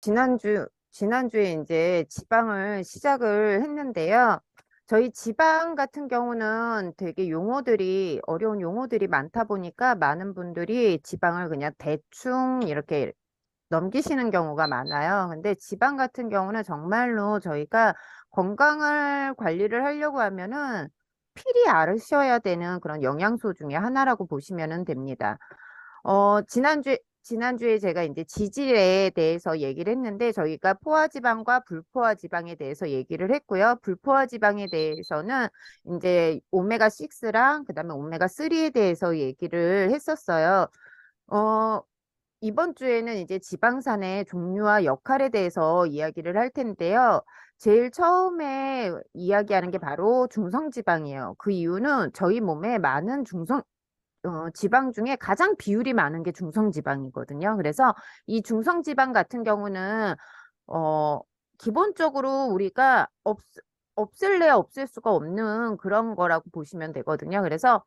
지난주에 이제 지방을 시작을 했는데요. 저희 지방 같은 경우는 되게 어려운 용어들이 많다 보니까 많은 분들이 지방을 그냥 대충 이렇게 넘기시는 경우가 많아요. 근데 지방 같은 경우는 정말로 저희가 건강을 관리를 하려고 하면은 필히 알으셔야 되는 그런 영양소 중에 하나라고 보시면 됩니다. 지난주에 제가 이제 지질에 대해서 얘기를 했는데 저희가 포화지방과 불포화지방에 대해서 얘기를 했고요. 불포화지방에 대해서는 이제 오메가6랑 그다음에 오메가3에 대해서 얘기를 했었어요. 어, 이번 주에는 이제 지방산의 종류와 역할에 대해서 이야기를 할 텐데요. 제일 처음에 이야기하는 게 바로 중성지방이에요. 그 이유는 저희 몸에 많은 지방 중에 가장 비율이 많은 게 중성지방이거든요. 그래서 이 중성지방 같은 경우는, 어, 기본적으로 우리가 없을래야 없을 수가 없는 그런 거라고 보시면 되거든요. 그래서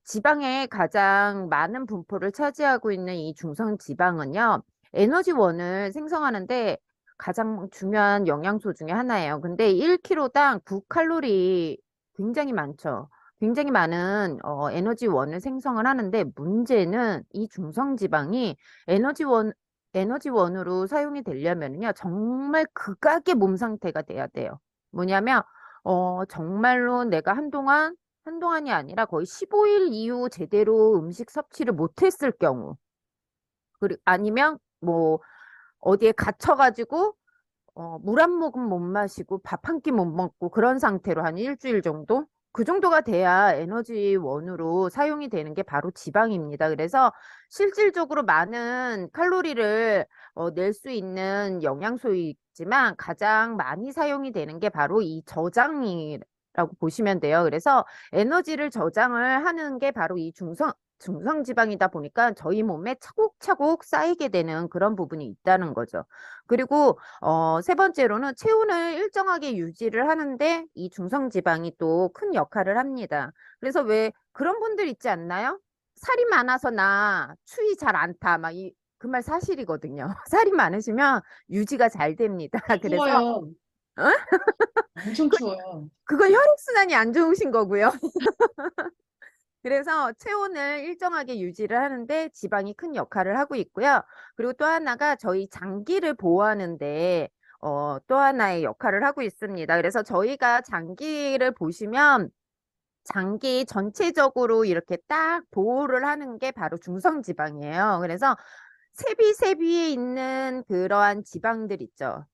지방에 가장 많은 분포를 차지하고 있는 이 중성 지방은요, 에너지원을 생성하는데 가장 중요한 영양소 중에 하나예요. 근데 1kg당 9칼로리 굉장히 많죠. 굉장히 많은 에너지원을 생성을 하는데 문제는 이 중성 지방이 에너지원, 에너지원으로 사용이 되려면요, 정말 극악의 몸 상태가 돼야 돼요. 뭐냐면, 정말로 내가 한동안이 아니라 거의 15일 이후 제대로 음식 섭취를 못했을 경우, 그리고 아니면 뭐 어디에 갇혀가지고 물 한 모금 못 마시고 밥 한 끼 못 먹고 그런 상태로 한 일주일 정도? 그 정도가 돼야 에너지원으로 사용이 되는 게 바로 지방입니다. 그래서 실질적으로 많은 칼로리를 낼 수 있는 영양소이지만 가장 많이 사용이 되는 게 바로 이 저장이라고 보시면 돼요. 그래서 에너지를 저장을 하는 게 바로 이 중성지방이다 보니까 저희 몸에 차곡차곡 쌓이게 되는 그런 부분이 있다는 거죠. 그리고 세 번째로는 체온을 일정하게 유지를 하는데 이 중성지방이 또 큰 역할을 합니다. 그래서 왜 그런 분들 있지 않나요? 살이 많아서 나 추위 잘 안 타. 그 말 사실이거든요. 살이 많으시면 유지가 잘 됩니다. 그래서 추워요. 어? 엄청 그, 추워요. 그건 혈액순환이 안 좋으신 거고요. 그래서 체온을 일정하게 유지를 하는데 지방이 큰 역할을 하고 있고요. 그리고 또 하나가 저희 장기를 보호하는데 또 하나의 역할을 하고 있습니다. 그래서 저희가 장기를 보시면 장기 전체적으로 이렇게 딱 보호를 하는 게 바로 중성지방이에요. 그래서 세비세비에 있는 그러한 지방들 있죠.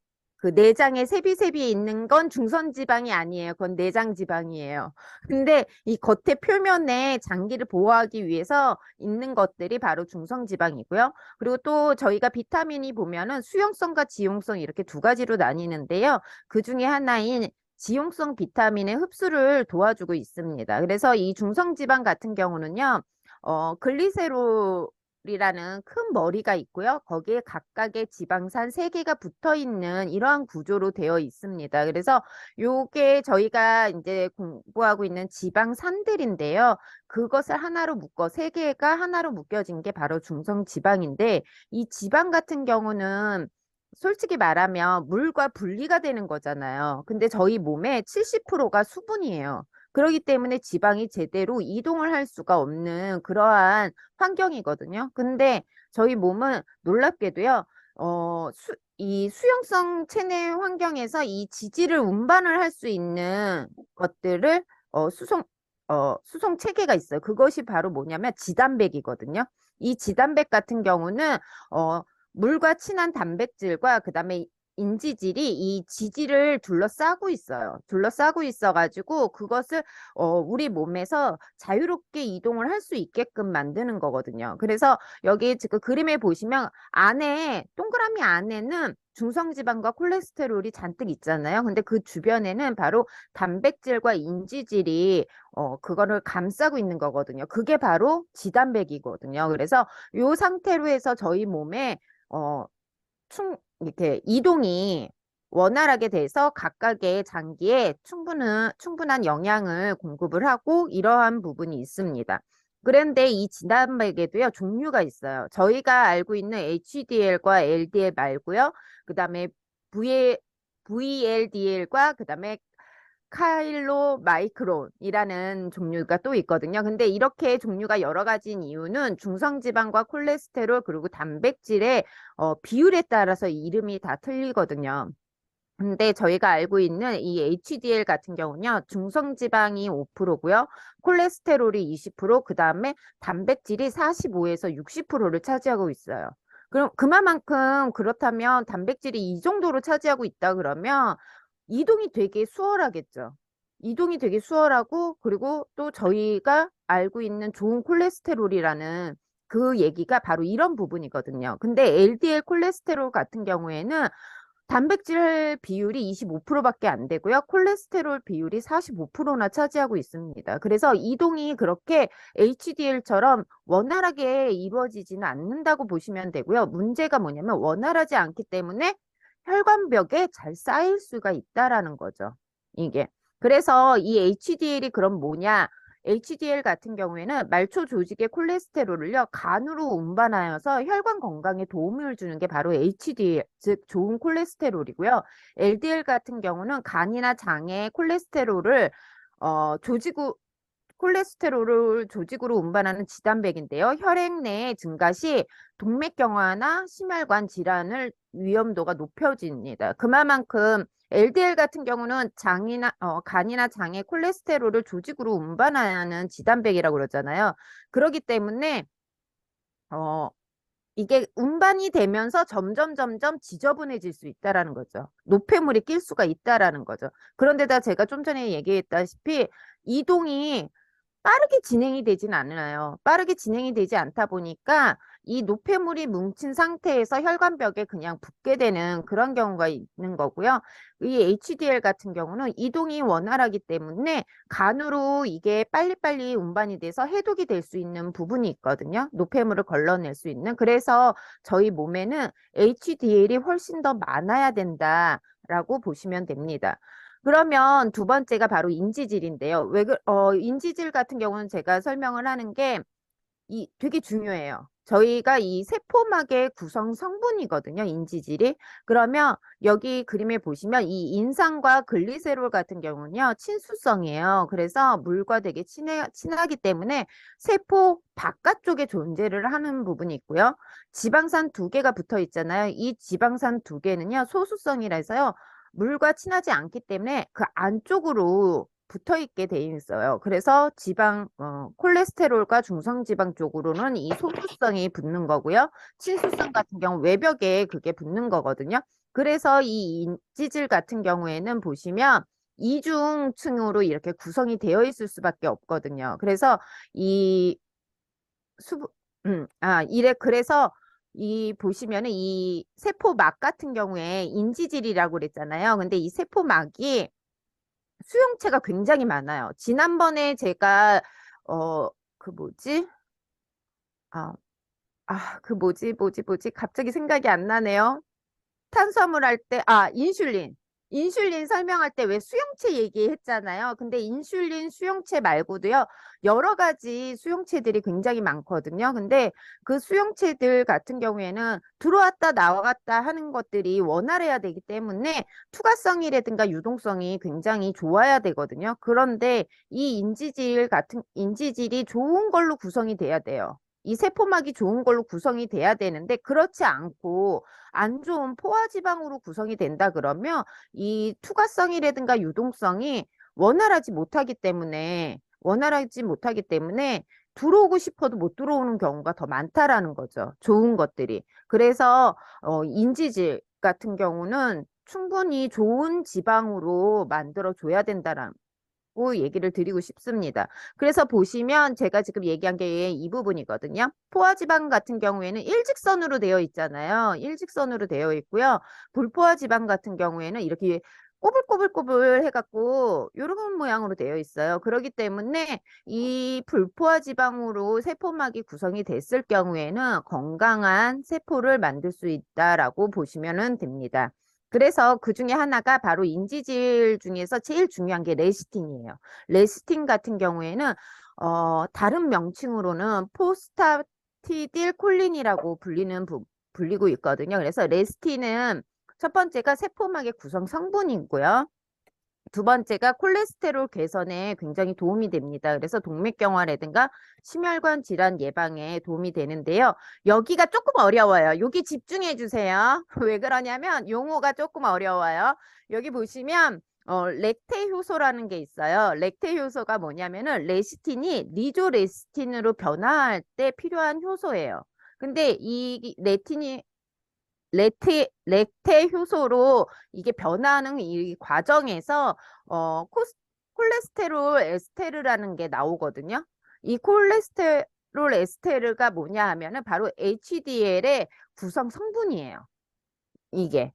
그 내장에 세비세비에 있는 건 중성지방이 아니에요. 그건 내장지방이에요. 근데 이 겉에 표면에 장기를 보호하기 위해서 있는 것들이 바로 중성지방이고요. 그리고 또 저희가 비타민이 보면은 수용성과 지용성 이렇게 두 가지로 나뉘는데요. 그 중에 하나인 지용성 비타민의 흡수를 도와주고 있습니다. 그래서 이 중성지방 같은 경우는요, 글리세롤이라는 큰 머리가 있고요. 거기에 각각의 지방산 세개가 붙어 있는 이러한 구조로 되어 있습니다. 그래서 요게 저희가 이제 공부하고 있는 지방산들인데요. 그것을 하나로 세개가 하나로 묶여진 게 바로 중성지방인데, 이 지방 같은 경우는 솔직히 말하면 물과 분리가 되는 거잖아요. 근데 저희 몸의 70%가 수분이에요. 그렇기 때문에 지방이 제대로 이동을 할 수가 없는 그러한 환경이거든요. 근데 저희 몸은 놀랍게도요, 이 수용성 체내 환경에서 이 지질을 운반을 할 수 있는 것들을 수송 체계가 있어요. 그것이 바로 뭐냐면 지단백이거든요. 이 지단백 같은 경우는 물과 친한 단백질과 그다음에 인지질이 이 지질을 둘러싸고 있어요. 둘러싸고 있어가지고 그것을 우리 몸에서 자유롭게 이동을 할 수 있게끔 만드는 거거든요. 그래서 여기 지금 그림에 보시면 동그라미 안에는 중성지방과 콜레스테롤이 잔뜩 있잖아요. 근데 그 주변에는 바로 단백질과 인지질이 그거를 감싸고 있는 거거든요. 그게 바로 지단백이거든요. 그래서 이 상태로 해서 저희 몸에 어, 이렇게 이동이 원활하게 돼서 각각의 장기에 충분한 영양을 공급을 하고 이러한 부분이 있습니다. 그런데 이 진단백에도요, 종류가 있어요. 저희가 알고 있는 HDL과 LDL 말고요. 그 다음에 VLDL과 그 다음에 카일로 마이크론이라는 종류가 또 있거든요. 근데 이렇게 종류가 여러 가지인 이유는 중성지방과 콜레스테롤 그리고 단백질의 비율에 따라서 이름이 다 틀리거든요. 근데 저희가 알고 있는 이 HDL 같은 경우는요, 중성지방이 5%고요, 콜레스테롤이 20%, 그 다음에 단백질이 45에서 60%를 차지하고 있어요. 그럼 그만큼 그렇다면 단백질이 이 정도로 차지하고 있다 그러면 이동이 되게 수월하겠죠. 이동이 되게 수월하고, 그리고 또 저희가 알고 있는 좋은 콜레스테롤이라는 그 얘기가 바로 이런 부분이거든요. 근데 LDL 콜레스테롤 같은 경우에는 단백질 비율이 25%밖에 안 되고요. 콜레스테롤 비율이 45%나 차지하고 있습니다. 그래서 이동이 그렇게 HDL처럼 원활하게 이루어지지는 않는다고 보시면 되고요. 문제가 뭐냐면 원활하지 않기 때문에 혈관벽에 잘 쌓일 수가 있다라는 거죠. 이게. 그래서 이 HDL이 그럼 뭐냐? HDL 같은 경우에는 말초 조직의 콜레스테롤을요, 간으로 운반하여서 혈관 건강에 도움을 주는 게 바로 HDL, 즉 좋은 콜레스테롤이고요. LDL 같은 경우는 간이나 장에 콜레스테롤을 조직으로 운반하는 지단백인데요. 혈액 내에 증가 시 동맥경화나 심혈관 질환을 위험도가 높여집니다. 그만큼 LDL 같은 경우는 간이나 장에 콜레스테롤을 조직으로 운반하는 지단백이라고 그러잖아요. 그렇기 때문에 어, 이게 운반이 되면서 점점 지저분해질 수 있다라는 거죠. 노폐물이 낄 수가 있다라는 거죠. 그런데다 제가 좀 전에 얘기했다시피 이동이 빠르게 진행이 되진 않아요. 빠르게 진행이 되지 않다 보니까 이 노폐물이 뭉친 상태에서 혈관벽에 그냥 붙게 되는 그런 경우가 있는 거고요. 이 HDL 같은 경우는 이동이 원활하기 때문에 간으로 이게 빨리빨리 운반이 돼서 해독이 될 수 있는 부분이 있거든요. 노폐물을 걸러낼 수 있는. 그래서 저희 몸에는 HDL이 훨씬 더 많아야 된다라고 보시면 됩니다. 그러면 두 번째가 바로 인지질인데요. 인지질 같은 경우는 제가 설명을 하는 게 되게 중요해요. 저희가 이 세포막의 구성 성분이거든요, 인지질이. 그러면 여기 그림에 보시면 이 인산과 글리세롤 같은 경우는요, 친수성이에요. 그래서 물과 되게 친하기 때문에 세포 바깥쪽에 존재를 하는 부분이 있고요. 지방산 두 개가 붙어 있잖아요. 이 지방산 두 개는요, 소수성이라서요, 물과 친하지 않기 때문에 그 안쪽으로 붙어 있게 돼 있어요. 그래서 콜레스테롤과 중성지방 쪽으로는 이 소수성이 붙는 거고요. 친수성 같은 경우 외벽에 그게 붙는 거거든요. 그래서 이 인지질 같은 경우에는 보시면 이중층으로 이렇게 구성이 되어 있을 수밖에 없거든요. 그래서 이 수, 그래서 이 보시면은 이 세포막 같은 경우에 인지질이라고 그랬잖아요. 근데 이 세포막이 수용체가 굉장히 많아요. 지난번에 제가 그 뭐지? 아, 뭐지? 갑자기 생각이 안 나네요. 탄수화물 할 때, 인슐린. 인슐린 설명할 때 왜 수용체 얘기했잖아요. 근데 인슐린 수용체 말고도요, 여러 가지 수용체들이 굉장히 많거든요. 근데 그 수용체들 같은 경우에는 들어왔다 나왔다 하는 것들이 원활해야 되기 때문에 투과성이라든가 유동성이 굉장히 좋아야 되거든요. 그런데 이 인지질이 좋은 걸로 구성이 돼야 돼요. 이 세포막이 좋은 걸로 구성이 돼야 되는데 그렇지 않고 안 좋은 포화지방으로 구성이 된다 그러면 이 투과성이라든가 유동성이 원활하지 못하기 때문에 들어오고 싶어도 못 들어오는 경우가 더 많다라는 거죠. 좋은 것들이. 그래서 인지질 같은 경우는 충분히 좋은 지방으로 만들어 줘야 된다라는 얘기를 드리고 싶습니다. 그래서 보시면 제가 지금 얘기한 게 이 부분이거든요. 포화지방 같은 경우에는 일직선으로 되어 있잖아요. 일직선으로 되어 있고요. 불포화지방 같은 경우에는 이렇게 꼬불꼬불꼬불 해갖고 이런 모양으로 되어 있어요. 그렇기 때문에 이 불포화지방으로 세포막이 구성이 됐을 경우에는 건강한 세포를 만들 수 있다라고 보시면 됩니다. 그래서 그 중에 하나가 바로 인지질 중에서 제일 중요한 게 레시틴이에요. 레시틴 같은 경우에는 다른 명칭으로는 포스타티딜 콜린이라고 불리고 있거든요. 그래서 레스틴은 첫 번째가 세포막의 구성 성분이고요. 두 번째가 콜레스테롤 개선에 굉장히 도움이 됩니다. 그래서 동맥경화라든가 심혈관 질환 예방에 도움이 되는데요. 여기가 조금 어려워요. 여기 집중해 주세요. 왜 그러냐면 용어가 조금 어려워요. 여기 보시면 렉테 효소라는 게 있어요. 렉테 효소가 뭐냐면은 레시틴이 리조레시틴으로 변화할 때 필요한 효소예요. 근데 이 렉테 효소로 이게 변화하는 이 과정에서 콜레스테롤 에스테르라는 게 나오거든요. 이 콜레스테롤 에스테르가 뭐냐 하면은 바로 HDL의 구성 성분이에요. 이게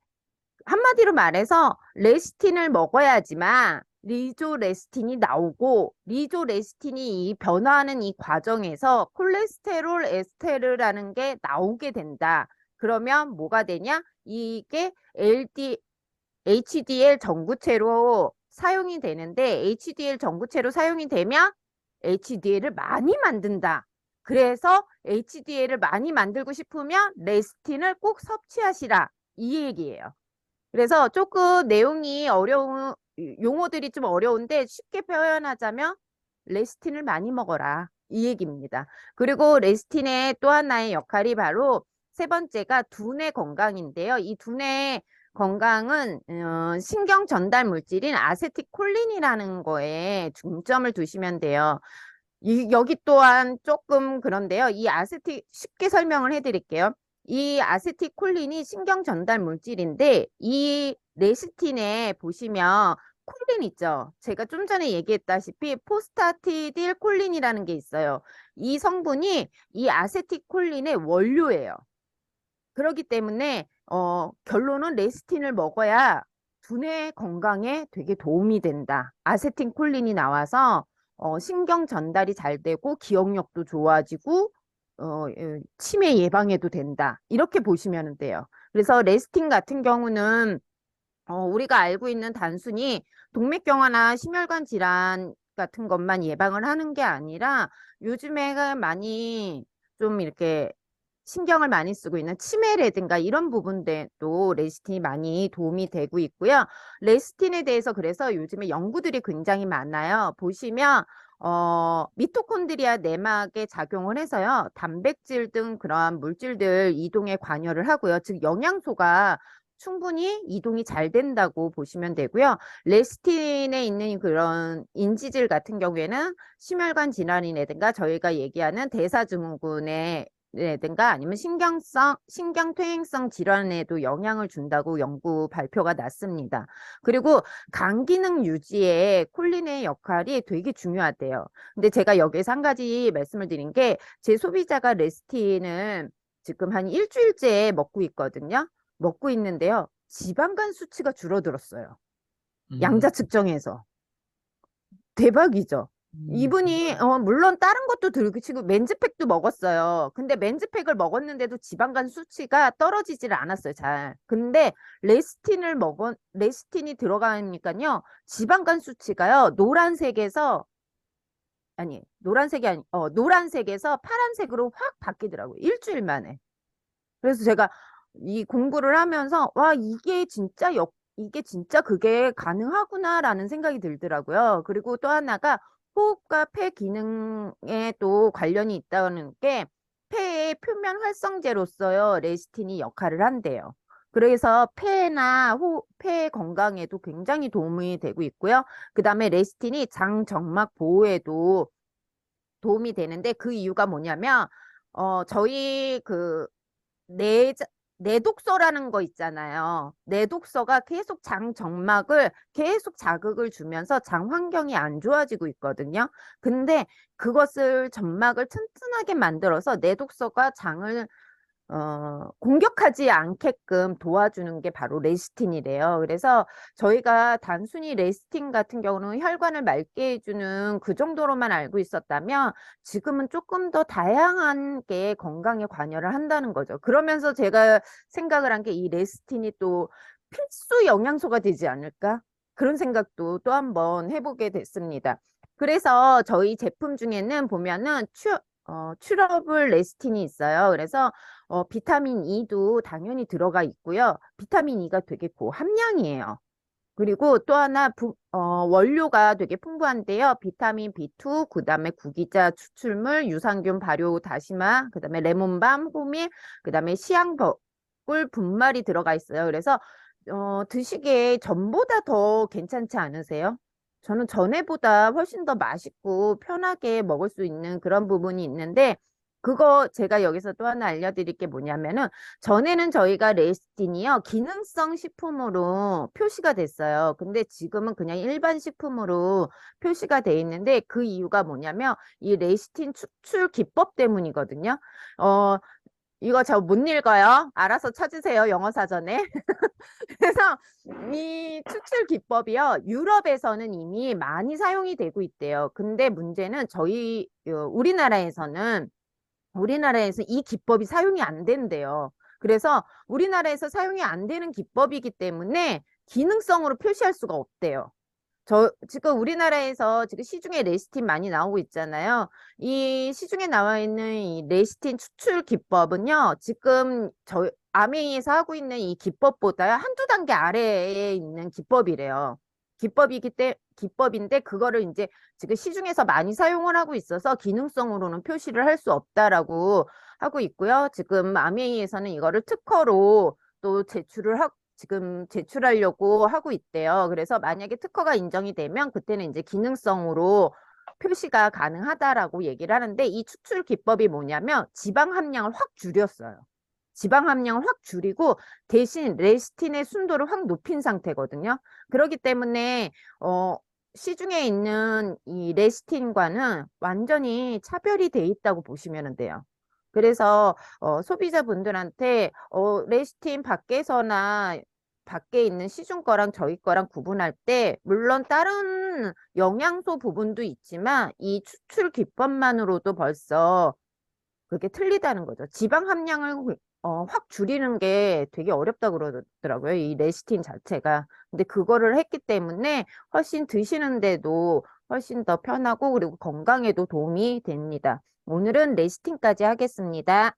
한마디로 말해서 레시틴을 먹어야지만 리조레시틴이 나오고 리조레시틴이 이 변화하는 이 과정에서 콜레스테롤 에스테르라는 게 나오게 된다. 그러면 뭐가 되냐? 이게 HDL 전구체로 사용이 되는데 HDL 전구체로 사용이 되면 HDL을 많이 만든다. 그래서 HDL을 많이 만들고 싶으면 레시틴을 꼭 섭취하시라. 이 얘기예요. 그래서 조금 내용이 어려운, 용어들이 좀 어려운데 쉽게 표현하자면 레시틴을 많이 먹어라. 이 얘기입니다. 그리고 레시틴의 또 하나의 역할이 바로 세 번째가 두뇌 건강인데요. 이 두뇌 건강은 신경 전달 물질인 아세틸콜린이라는 거에 중점을 두시면 돼요. 여기 또한 조금 그런데요. 쉽게 설명을 해드릴게요. 이 아세틸콜린이 신경 전달 물질인데 이 레시틴에 보시면 콜린 있죠. 제가 좀 전에 얘기했다시피 포스타티딜콜린이라는 게 있어요. 이 성분이 이 아세틸콜린의 원료예요. 그렇기 때문에 결론은 레시틴을 먹어야 두뇌 건강에 되게 도움이 된다. 아세틸콜린이 나와서 신경 전달이 잘 되고 기억력도 좋아지고 치매 예방에도 된다. 이렇게 보시면 돼요. 그래서 레시틴 같은 경우는 우리가 알고 있는 단순히 동맥경화나 심혈관 질환 같은 것만 예방을 하는 게 아니라 요즘에 많이 좀 이렇게 신경을 많이 쓰고 있는 치매라든가 이런 부분들도 레시틴이 많이 도움이 되고 있고요. 레시틴에 대해서 그래서 요즘에 연구들이 굉장히 많아요. 보시면 미토콘드리아 내막에 작용을 해서요. 단백질 등 그러한 물질들 이동에 관여를 하고요. 즉 영양소가 충분히 이동이 잘 된다고 보시면 되고요. 레시틴에 있는 그런 인지질 같은 경우에는 심혈관 질환이라든가 저희가 얘기하는 대사증후군에 라든가 아니면 신경퇴행성 질환에도 영향을 준다고 연구 발표가 났습니다. 그리고 간 기능 유지에 콜린의 역할이 되게 중요하대요. 근데 제가 여기서 한 가지 말씀을 드린 게 제 소비자가 레시틴을 지금 한 일주일째 먹고 있거든요. 먹고 있는데요. 지방간 수치가 줄어들었어요. 음, 양자 측정해서. 대박이죠. 이분이 그렇구나. 물론 다른 것도 들고 치고 맨즈팩도 먹었어요. 근데 맨즈팩을 먹었는데도 지방간 수치가 떨어지질 않았어요. 잘. 근데 레시틴이 들어가니까요. 지방간 수치가요. 노란색에서 파란색으로 확 바뀌더라고요. 일주일 만에. 그래서 제가 이 공부를 하면서 와 이게 진짜 그게 가능하구나라는 생각이 들더라고요. 그리고 또 하나가 호흡과 폐 기능에 또 관련이 있다는 게 폐의 표면 활성제로서요 레시틴이 역할을 한대요. 그래서 폐 건강에도 굉장히 도움이 되고 있고요. 그다음에 레시틴이 장 정막 보호에도 도움이 되는데 그 이유가 뭐냐면 저희 그 내, 내독소라는 거 있잖아요. 내독소가 계속 장 정막을 계속 자극을 주면서 장 환경이 안 좋아지고 있거든요. 근데 그것을 점막을 튼튼하게 만들어서 내독소가 장을 공격하지 않게끔 도와주는 게 바로 레시틴이래요. 그래서 저희가 단순히 레시틴 같은 경우는 혈관을 맑게 해주는 그 정도로만 알고 있었다면 지금은 조금 더 다양한 게 건강에 관여를 한다는 거죠. 그러면서 제가 생각을 한 게 이 레시틴이 또 필수 영양소가 되지 않을까? 그런 생각도 또 한번 해보게 됐습니다. 그래서 저희 제품 중에는 보면은 츄러블 레스틴이 있어요. 그래서 비타민 E도 당연히 들어가 있고요. 비타민 E가 되게 고함량이에요. 그리고 또 하나 원료가 되게 풍부한데요. 비타민 B2, 그다음에 구기자 추출물, 유산균 발효 다시마, 그다음에 레몬밤, 호밀, 그다음에 시향버꿀 분말이 들어가 있어요. 그래서 드시기에 전보다 더 괜찮지 않으세요? 저는 전에보다 훨씬 더 맛있고 편하게 먹을 수 있는 그런 부분이 있는데 그거 제가 여기서 또 하나 알려드릴 게 뭐냐면은 전에는 저희가 레스틴이요, 기능성 식품으로 표시가 됐어요. 근데 지금은 그냥 일반 식품으로 표시가 돼 있는데 그 이유가 뭐냐면 이 레스틴 추출 기법 때문이거든요. 어, 이거 저 못 읽어요. 알아서 찾으세요, 영어 사전에. 그래서 이 추출 기법이요, 유럽에서는 이미 많이 사용이 되고 있대요. 근데 문제는 우리나라에서 이 기법이 사용이 안 된대요. 그래서 우리나라에서 사용이 안 되는 기법이기 때문에 기능성으로 표시할 수가 없대요. 지금 우리나라에서 지금 시중에 레시틴 많이 나오고 있잖아요. 이 시중에 나와 있는 이 레시틴 추출 기법은요, 지금 아메이에서 하고 있는 이 기법보다 한두 단계 아래에 있는 기법이래요. 기법인데 그거를 이제 지금 시중에서 많이 사용을 하고 있어서 기능성으로는 표시를 할 수 없다라고 하고 있고요. 지금 아메이에서는 이거를 특허로 또 지금 제출하려고 하고 있대요. 그래서 만약에 특허가 인정이 되면 그때는 이제 기능성으로 표시가 가능하다라고 얘기를 하는데 이 추출 기법이 뭐냐면 지방 함량을 확 줄였어요. 지방 함량을 확 줄이고 대신 레시틴의 순도를 확 높인 상태거든요. 그렇기 때문에 시중에 있는 이 레시틴과는 완전히 차별이 돼 있다고 보시면 돼요. 그래서 소비자분들한테 레시틴 밖에서나 밖에 있는 시중 거랑 저희 거랑 구분할 때 물론 다른 영양소 부분도 있지만 이 추출 기법만으로도 벌써 그게 틀리다는 거죠. 지방 함량을 확 줄이는 게 되게 어렵다 그러더라고요. 이 레시틴 자체가. 근데 그거를 했기 때문에 훨씬 드시는데도 훨씬 더 편하고 그리고 건강에도 도움이 됩니다. 오늘은 레시틴까지 하겠습니다.